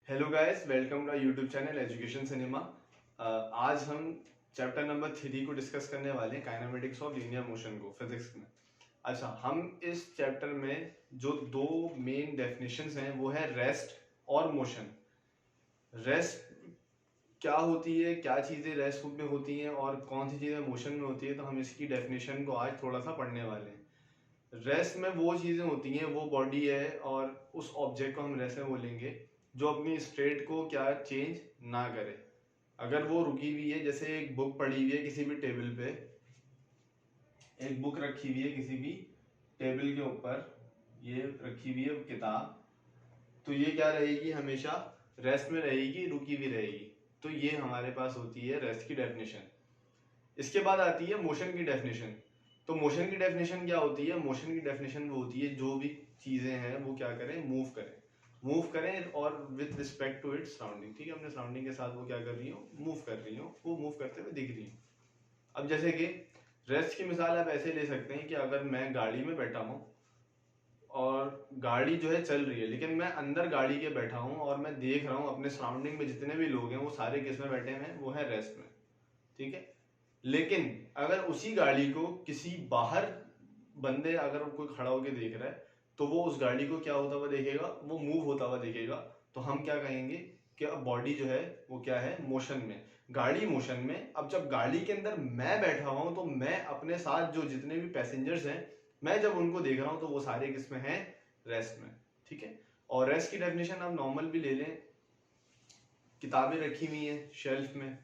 Hello guys, welcome to YouTube channel education cinema. आज हम chapter number 3 को discuss करने वाले हैं, काइनेमेटिक्स ऑफ लीनियर मोशन को फिजिक्स में। अच्छा, हम इस चैप्टर में जो दो मेन डेफिनेशंस हैं वो है रेस्ट और मोशन। रेस्ट क्या होती है, क्या चीज़ें रेस्ट में होती हैं और कौन सी चीज़ें मोशन में होती है, तो हम इसकी डेफिनेशन को आज थोड़ा सा पढ़ने वाले हैं। रेस्ट में वो चीज़ें होती हैं, वो बॉडी है और उस ऑब्जेक्ट को हम रेस्ट में बोलेंगे जो अपनी स्टेट को क्या चेंज ना करे। अगर वो रुकी हुई है, जैसे एक बुक पड़ी हुई है किसी भी टेबल पे, एक बुक रखी हुई है किसी भी टेबल के ऊपर, ये रखी हुई है किताब, तो ये क्या रहेगी, हमेशा रेस्ट में रहेगी, रुकी हुई रहेगी। तो ये हमारे पास होती है रेस्ट की डेफिनेशन। इसके बाद आती है मोशन की डेफिनेशन। तो मोशन की डेफिनेशन क्या होती है? मोशन की डेफिनेशन वो होती है जो भी चीजें हैं वो क्या करें, मूव करें और with respect to its surrounding. ठीक है, अपने सराउंडिंग के साथ वो क्या कर रही हो, मूव कर रही हो, वो मूव करते हुए दिख रही हो। अब जैसे कि रेस्ट की मिसाल आप ऐसे ले सकते हैं कि अगर मैं गाड़ी में बैठा हूँ और गाड़ी जो है चल रही है, लेकिन मैं अंदर गाड़ी के बैठा हूँ और मैं देख रहा हूँ अपने सराउंडिंग में जितने भी लोग हैं वो सारे किस में बैठे हुए हैं, वो है रेस्ट में। ठीक है, लेकिन अगर उसी गाड़ी को किसी बाहर बंदे अगर कोई खड़ा होकर देख रहा है, तो वो उस गाड़ी को क्या होता हुआ देखेगा, वो मूव होता हुआ देखेगा। तो हम क्या कहेंगे कि अब बॉडी जो है वो क्या है, मोशन में, गाड़ी मोशन में। अब जब गाड़ी के अंदर मैं बैठा हुआ हूं, तो मैं अपने साथ जो जितने भी पैसेंजर्स हैं, मैं जब उनको देख रहा हूं तो वो सारे किस में हैं, रेस्ट में। ठीक है, और रेस्ट की डेफिनेशन आप नॉर्मल भी ले लें, किताबें रखी हुई हैं शेल्फ में,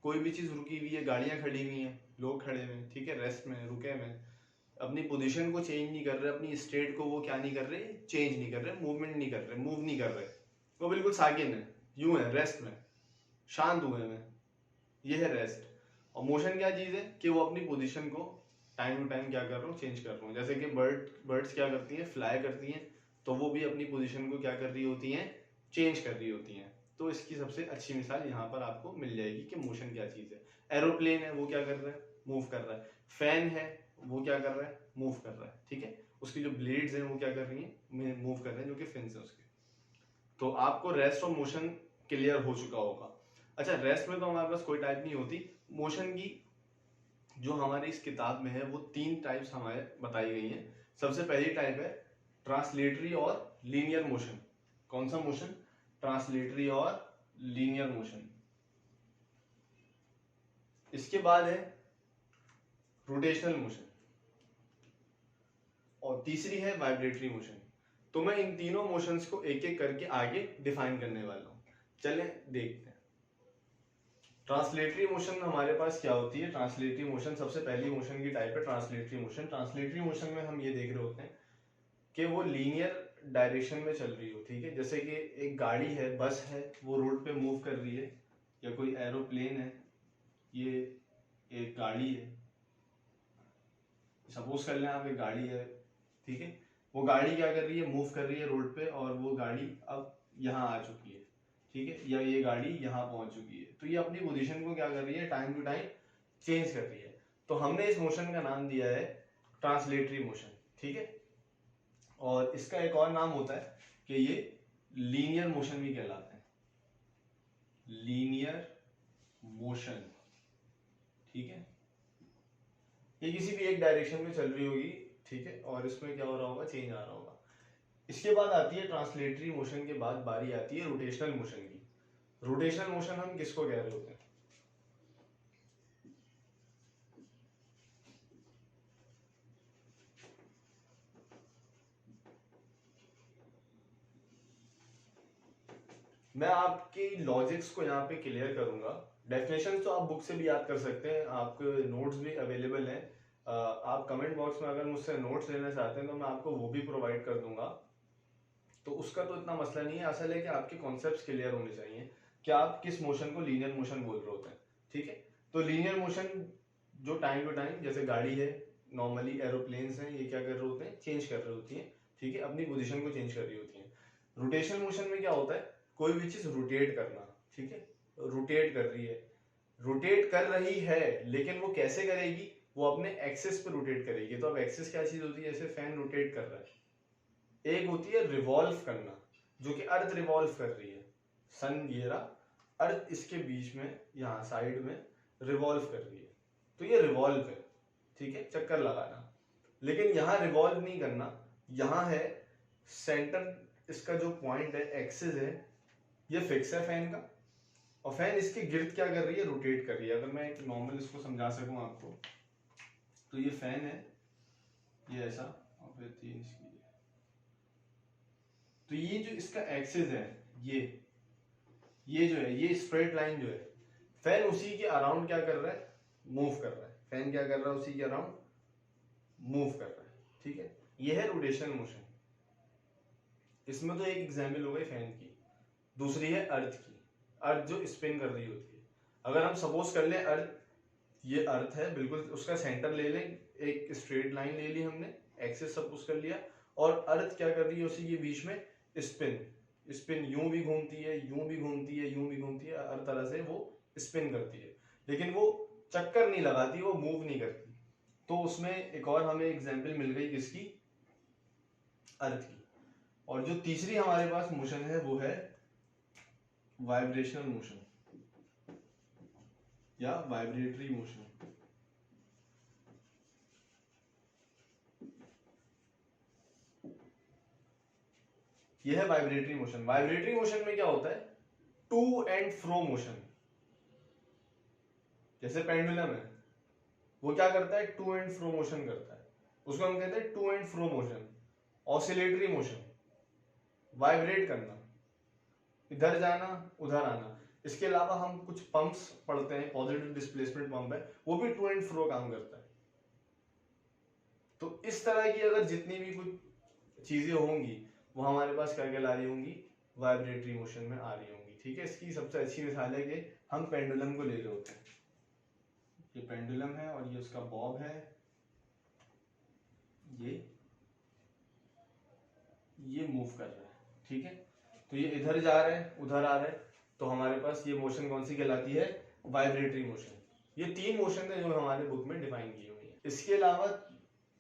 कोई भी चीज रुकी हुई है, गाड़ियां खड़ी हुई हैं, लोग खड़े हुए हैं, ठीक है, रेस्ट में, रुके में, अपनी पोजीशन को चेंज नहीं कर रहे, अपनी स्टेट को वो क्या नहीं कर रहे, चेंज नहीं कर रहे, मूवमेंट नहीं कर रहे, मूव नहीं कर रहे, वो बिल्कुल साकिन है, यूं है, रेस्ट में, शांत हुए में, ये है रेस्ट। और मोशन क्या चीज है कि वो अपनी पोजीशन को टाइम टू टाइम क्या कर रहा हूँ, चेंज कर रहा हूँ। जैसे कि बर्ड्स क्या करती हैं, फ्लाई करती हैं, तो वो भी अपनी पोजीशन को क्या कर रही होती हैं, चेंज कर रही होती हैं। तो इसकी सबसे अच्छी मिसाल यहाँ पर आपको मिल जाएगी कि मोशन क्या चीज है। एरोप्लेन है, वो क्या कर रहा है, मूव कर रहा है। फैन है, वो क्या कर रहा है, मूव कर रहा है। ठीक है, उसकी जो ब्लेड्स हैं वो क्या कर रही हैं, मूव कर रहे हैं, जो कि फिन्स है उसके। तो आपको रेस्ट और मोशन क्लियर हो चुका होगा। अच्छा, रेस्ट में तो हमारे पास कोई टाइप नहीं होती। मोशन की जो हमारी इस किताब में है वो 3 टाइप्स हमारे बताई गई हैं। सबसे पहली टाइप है ट्रांसलेटरी और लीनियर मोशन। कौन सा मोशन? ट्रांसलेटरी और लीनियर मोशन। इसके बाद है रोटेशनल मोशन और तीसरी है वाइब्रेटरी मोशन। तो मैं इन तीनों मोशंस को एक एक करके आगे डिफाइन करने वाला हूं। चलें देखते हैं। ट्रांसलेटरी मोशन हमारे पास क्या होती है? ट्रांसलेटरी मोशन सबसे पहली मोशन की टाइप है ट्रांसलेटरी मोशन। ट्रांसलेटरी मोशन में हम ये देख रहे होते हैं कि वो लीनियर डायरेक्शन में चल रही हो। ठीक है, जैसे कि एक गाड़ी है, बस है, वो रोड पे मूव कर रही है, या कोई एरोप्लेन है, ये एक गाड़ी है, सपोज कर लें आप, एक गाड़ी है। ठीक है, वो गाड़ी क्या कर रही है, मूव कर रही है रोड पे, और वो गाड़ी अब यहाँ आ चुकी है। ठीक है, या ये गाड़ी यहाँ पहुंच चुकी है, तो ये अपनी पोजीशन को क्या कर रही है, टाइम टू टाइम चेंज कर रही है। तो हमने इस मोशन का नाम दिया है ट्रांसलेटरी मोशन। ठीक है, और इसका एक और नाम होता है कि ये लीनियर मोशन भी कहलाता है, लीनियर मोशन। ठीक है, ये किसी भी एक डायरेक्शन में चल रही होगी। ठीक है, और इसमें क्या हो रहा होगा, चेंज आ रहा होगा। इसके बाद आती है ट्रांसलेटरी मोशन के बाद बारी आती है रोटेशनल मोशन की। रोटेशनल मोशन हम किसको कह रहे होते हैं? मैं आपके लॉजिक्स को यहाँ पे क्लियर करूंगा। डेफिनेशन तो आप बुक से भी याद कर सकते हैं, आपके नोट्स भी अवेलेबल हैं। आप कमेंट बॉक्स में अगर मुझसे नोट्स लेना चाहते हैं तो मैं आपको वो भी प्रोवाइड कर दूंगा। तो उसका तो इतना मसला नहीं है, असल है कि आपके कॉन्सेप्ट्स क्लियर होने चाहिए कि आप किस मोशन को लीनियर मोशन बोल रहे होते हैं। ठीक है, तो लीनियर मोशन जो टाइम टू टाइम, जैसे गाड़ी है, नॉर्मली एरोप्लेन्स हैं, ये क्या कर रहे होते हैं, चेंज कर रही होती हैं। ठीक है, अपनी पोजीशन को चेंज कर रही होती हैं। रोटेशनल मोशन में क्या होता है, कोई भी चीज रोटेट करना। ठीक है, रोटेट कर रही है, रोटेट कर रही है, लेकिन वो कैसे करेगी, वो अपने एक्सिस पे रोटेट करेगी। तो अब एक्सिस क्या चीज होती है, जैसे फैन रोटेट कर रहा है। एक होती है रिवॉल्व करना, जो कि अर्थ रिवॉल्व कर रही है, सन ये रहा, अर्थ इसके बीच में यहाँ साइड में रिवॉल्व कर रही है, तो ये रिवॉल्व है, ठीक है, चक्कर लगाना। लेकिन यहाँ रिवॉल्व नहीं करना, यहाँ है सेंटर, इसका जो पॉइंट है, एक्सिस है, ये फिक्स है फैन का, और फैन इसके गिर्द क्या कर रही है, रोटेट कर रही है। अगर मैं एक नॉर्मल इसको समझा सकूं आपको, तो ये फैन है, ये ऐसा, और फिर 3 इसकी, तो ये जो इसका एक्सिस है, ये जो है, ये स्ट्रेट लाइन जो है, फैन उसी के अराउंड क्या कर रहा है, मूव कर रहा है। फैन क्या कर रहा है, उसी के अराउंड मूव कर रहा है, ठीक है। ये है रोटेशनल मोशन। इसमें तो एक एग्जाम्पल हो गई फैन की, दूसरी है अर्थ की। अर्थ जो स्पिन कर रही होती है, अगर हम सपोज कर लें अर्थ, ये अर्थ है बिल्कुल, उसका सेंटर ले लें, एक स्ट्रेट लाइन ले ली हमने, एक्सिस सपोज कर लिया, और अर्थ क्या कर रही है, उसी के बीच में स्पिन यूं भी घूमती है, यूं भी घूमती है, यूं भी घूमती है, हर तरह से वो स्पिन करती है, लेकिन वो चक्कर नहीं लगाती, वो मूव नहीं करती। तो उसमें एक और हमें एग्जांपल मिल गई किसकी, अर्थ की। और जो तीसरी हमारे पास मोशन है वो है वाइब्रेशनल मोशन या वाइब्रेटरी मोशन। यह है वाइब्रेटरी मोशन। वाइब्रेटरी मोशन में क्या होता है, टू एंड फ्रो मोशन। जैसे पेंडुलम है, वो क्या करता है, टू एंड फ्रो मोशन करता है, उसको हम कहते हैं to and fro motion. Oscillatory motion, vibrate करना, इधर जाना उधर आना। इसके अलावा हम कुछ पंप्स पढ़ते हैं, पॉजिटिव डिस्प्लेसमेंट पंप है, वो भी टू एंड फ्रो काम करता है। तो इस तरह की अगर जितनी भी कुछ चीजें होंगी, वो हमारे पास क्या कहला रही होंगी, वाइब्रेटरी मोशन में आ रही होंगी, ठीक है। इसकी सबसे अच्छी मिसाल है कि हम पेंडुलम को ले रहे होते हैं, ये पेंडुलम है और ये उसका बॉब है, ये मूव कर रहा है, ठीक है। तो ये इधर जा रहा है उधर आ रहा है, तो हमारे पास ये मोशन कौन सी कहलाती है, वाइब्रेटरी मोशन। ये 3 मोशन है जो हमारे बुक में डिफाइन की हुई है। इसके अलावा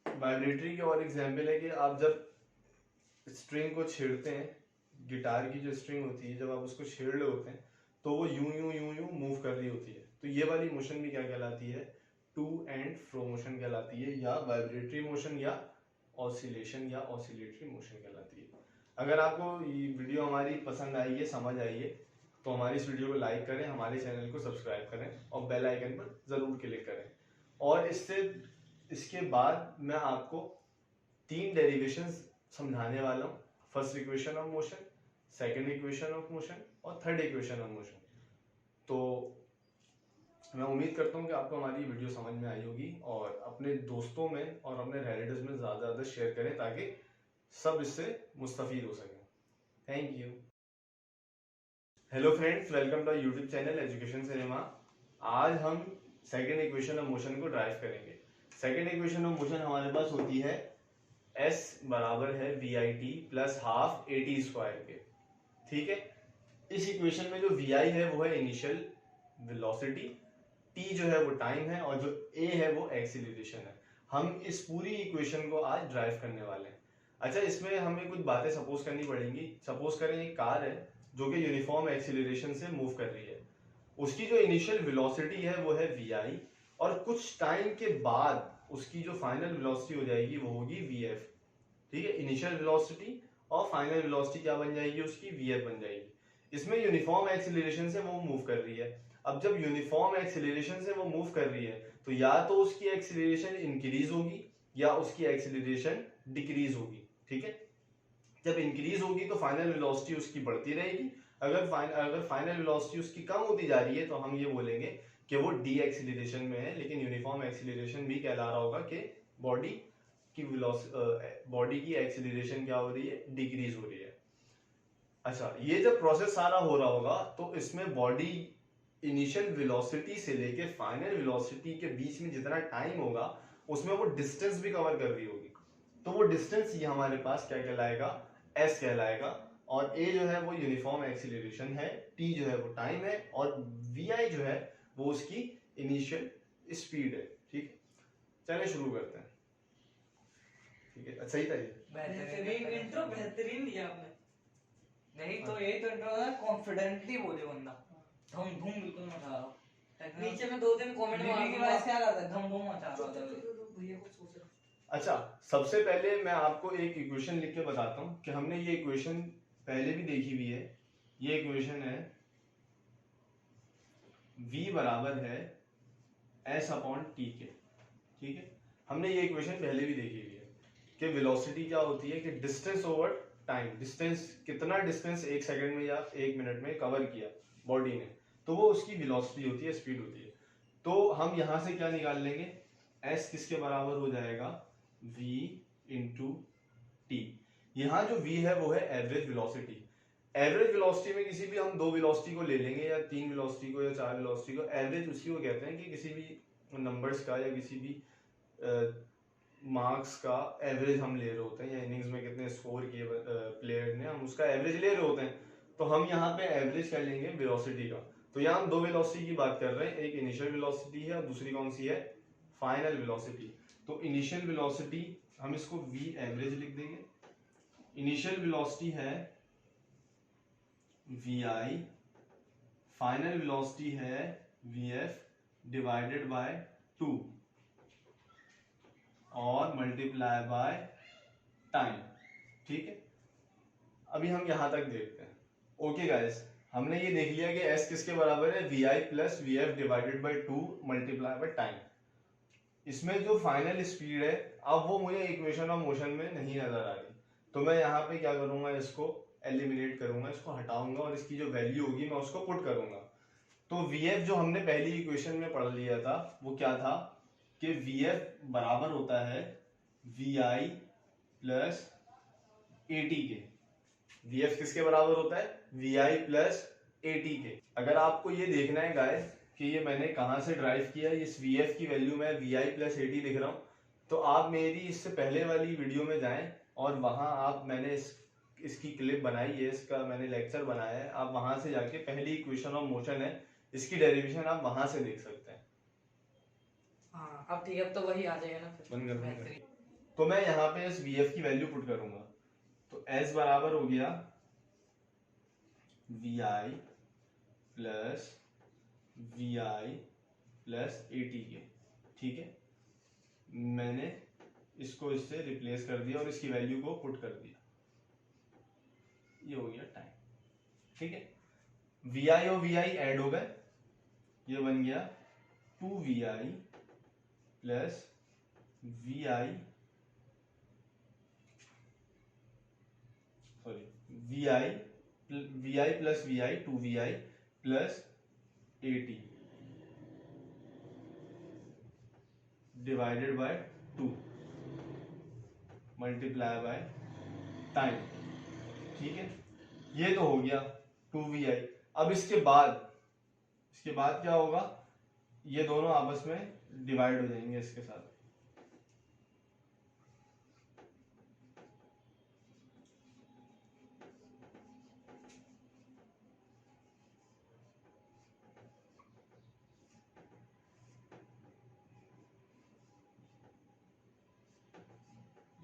वाइब्रेटरी के और एग्जाम्पल है कि आप जब स्ट्रिंग को छेड़ते हैं, गिटार की जो स्ट्रिंग होती है, जब आप उसको छेड़ रहे होते हैं तो वो यूं यूं यूं यूं मूव कर रही होती है। तो ये वाली मोशन भी क्या कहलाती है, टू एंड फ्रो मोशन कहलाती है, या वाइब्रेटरी मोशन या ऑसिलेशन या ऑसिलेटरी मोशन कहलाती है। अगर आपको ये वीडियो हमारी पसंद आई है, समझ आई है, तो हमारी इस वीडियो को लाइक करें, हमारे चैनल को सब्सक्राइब करें और बेल आइकन पर जरूर क्लिक करें। और इसके बाद मैं आपको 3 डेरिवेशंस समझाने वाला हूँ। First equation of motion, second equation of motion और थर्ड इक्वेशन ऑफ मोशन। तो मैं उम्मीद करता हूँ कि आपको हमारी वीडियो समझ में आई होगी, और अपने दोस्तों में और अपने रिलेटिव्स में ज़्यादा शेयर करें ताकि सब इससे मुस्तफीद हो सकें। Thank you. Hello friends, welcome to YouTube channel education cinema. आज हम सेकंड इक्वेशन ऑफ मोशन को ड्राइव करेंगे। सेकंड इक्वेशन ऑफ मोशन हमारे पास होती है S बराबर है VIT plus half AT square के, ठीक है। इस इक्वेशन में जो VI है वो है इनिशियल वेलोसिटी, T जो है वो टाइम है, और जो A है वो एक्सीलरेशन है। हम इस पूरी इक्वेशन को आज ड्राइव करने वाले हैं। अच्छा, इसमें हमें कुछ बातें सपोज करनी पड़ेंगी। सपोज करें एक कार है जो कि यूनिफॉर्म एक्सीलरेशन से मूव कर रही है, उसकी जो इनिशियल वेलोसिटी है वो है VI, और कुछ टाइम के बाद उसकी जो फाइनल वेलोसिटी हो जाएगी वो होगी VF, ठीक है। इनिशियल वेलोसिटी और फाइनल वेलोसिटी क्या बन जाएगी, उसकी VF बन जाएगी। इसमें यूनिफॉर्म एक्सीलरेशन से वो मूव कर रही है। अब जब यूनिफॉर्म एक्सीलरेशन से वो मूव कर रही है, तो या तो उसकी एक्सीलरेशन इंक्रीज होगी या उसकी एक्सीलरेशन डिक्रीज होगी, ठीक है। जब इंक्रीज होगी तो फाइनल वेलोसिटी उसकी बढ़ती रहेगी, अगर फाइनल वेलोसिटी उसकी कम होती जा रही है तो हम ये बोलेंगे कि वो डी एक्सीलरेशन में है। लेकिन यूनिफॉर्म एक्सीलरेशन भी कहला रहा होगा कि बॉडी की एक्सीलरेशन क्या हो रही है, डिक्रीज हो रही है। अच्छा, ये जब प्रोसेस सारा हो रहा होगा तो इसमें बॉडी इनिशियल वेलोसिटी से लेके फाइनल वेलोसिटी के बीच में जितना टाइम होगा उसमें वो डिस्टेंस भी कवर कर रही होगी। तो वो डिस्टेंस ये हमारे पास क्या कहलाएगा, S कहलाएगा। और A जो है वो यूनिफॉर्म एक्सीलरेशन है, T जो है वो टाइम है, और VI जो है वो उसकी इनिशियल स्पीड है, ठीक है। चलिए शुरू करते हैं, ठीक है। अच्छा ही था ये, बेहतरीन इंट्रो, बेहतरीन दिया आपने। यही तो इंट्रो है, कॉन्फिडेंटली बोले बंदा, धूम धूम बिल्कुल मचा रहा हूं। नीचे में 2 दिन कमेंट मार की वॉइस क्या करता है, धूम धूम मचा रहा है। अच्छा, सबसे पहले मैं आपको एक इक्वेशन लिख के बताता हूँ कि हमने ये इक्वेशन पहले भी देखी हुई है। ये इक्वेशन है v बराबर है s अपॉन टी के, ठीक है। हमने ये इक्वेशन पहले भी देखी हुई है कि वेलोसिटी क्या होती है कि डिस्टेंस ओवर टाइम, डिस्टेंस कितना डिस्टेंस 1 सेकंड में या 1 मिनट में कवर किया बॉडी ने, तो वो उसकी वेलोसिटी होती है, स्पीड होती है। तो हम यहां से क्या निकाल लेंगे, s किसके बराबर हो जाएगा, v इंटू टी। यहाँ जो v है वो है एवरेज वेलोसिटी। एवरेज वेलोसिटी में किसी भी हम 2 वेलोसिटी को ले लेंगे या 3 वेलोसिटी को या 4 वेलोसिटी को, एवरेज उसी को कहते हैं कि किसी भी नंबर्स का या किसी भी मार्क्स का एवरेज हम ले रहे होते हैं, या इनिंग्स में कितने स्कोर किए प्लेयर ने, हम उसका एवरेज ले रहे होते हैं। तो हम यहाँ पे एवरेज कर लेंगे वेलोसिटी का। तो यहाँ हम 2 वेलोसिटी की बात कर रहे हैं, एक इनिशियल वेलोसिटी है और दूसरी कौन सी है, फाइनल वेलोसिटी। तो इनिशियल वेलोसिटी हम इसको v एवरेज लिख देंगे। इनिशियल वेलोसिटी है vi, फाइनल वेलोसिटी है vf डिवाइडेड बाय 2 और मल्टीप्लाई बाय टाइम, ठीक है। अभी हम यहां तक देखते हैं। ओके गाइस, हमने ये देख लिया कि s किसके बराबर है, vi plus vf divided by 2 multiply by time. इसमें जो फाइनल स्पीड है, अब वो मुझे इक्वेशन ऑफ मोशन में नहीं नजर आ रही, तो मैं यहाँ पे क्या करूंगा, इसको एलिमिनेट करूंगा, इसको हटाऊंगा और इसकी जो वैल्यू होगी मैं उसको पुट करूंगा। तो vf जो हमने पहली इक्वेशन में पढ़ लिया था वो क्या था कि vf बराबर होता है vi प्लस at के। vf किसके बराबर होता है, vi प्लस at के। अगर आपको ये देखना है गाइस कि ये मैंने कहां से ड्राइव किया, इस vf की वैल्यू मैं vi प्लस at लिख रहा हूं, तो आप मेरी इससे पहले वाली वीडियो में जाएं और वहां आप मैंने इसकी क्लिप बनाई है, इसका मैंने लेक्चर बनाया है, आप वहां से जाके पहली इक्वेशन ऑफ मोशन है इसकी डेरिवेशन आप वहां से देख सकते हैं। हाँ, अब ठीक है, अब तो वही आ जाएगा ना फिर। बंद कर। तो मैं यहाँ पे इस vf की वैल्यू पुट करूंगा, तो s बराबर हो गया vi plus vi plus at के, ठीक है। मैंने इसको इससे रिप्लेस कर दिया और इसकी वैल्यू को पुट कर दिया, ये हो गया टाइम, ठीक है। vi और vi ऐड हो गए, ये बन गया 2vi plus vi vi plus vi 2vi plus 80 divided by 2 multiply by time, ठीक है। ये तो हो गया 2vi। अब इसके बाद क्या होगा, ये दोनों आपस में डिवाइड हो जाएंगे इसके साथ।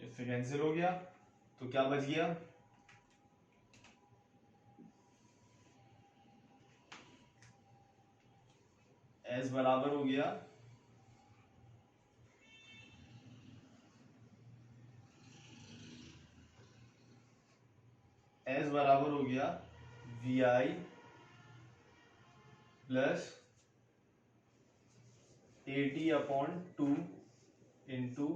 इससे कैंसिल हो गया, तो क्या बच गया, s बराबर हो गया vi plus 80 upon 2 into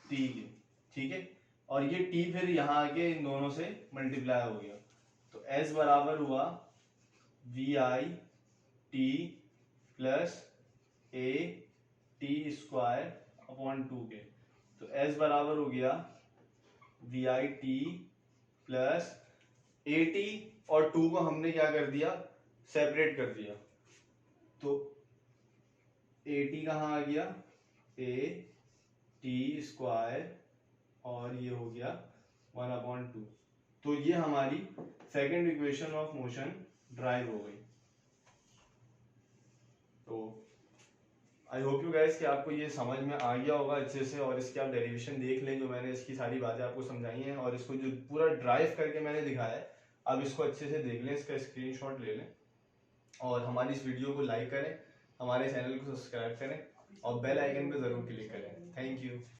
T, ठीक है। और ये t फिर यहाँ आके इन दोनों से मल्टीप्लाई हो गया, तो s बराबर हुआ vi t plus a t square upon 2 के। तो s बराबर हो गया vi t plus a t और 2 को हमने क्या कर दिया, सेपरेट कर दिया, तो a t कहाँ आ गया, a t स्क्वायर और ये हो गया 1/2। तो ये हमारी second equation of motion drive हो गई। तो आई होप यू गाइस कि आपको ये समझ में आ गया होगा अच्छे से, और इसकी आप डेरिवेशन देख लें जो मैंने इसकी सारी बातें आपको समझाई हैं, और इसको जो पूरा ड्राइव करके मैंने दिखाया है आप इसको अच्छे से देख लें, इसका स्क्रीनशॉट ले लें, और हमारी इस वीडियो को लाइक करें, हमारे चैनल को सब्सक्राइब करें और बेल आइकन पे ज़रूर क्लिक करें। Thank you.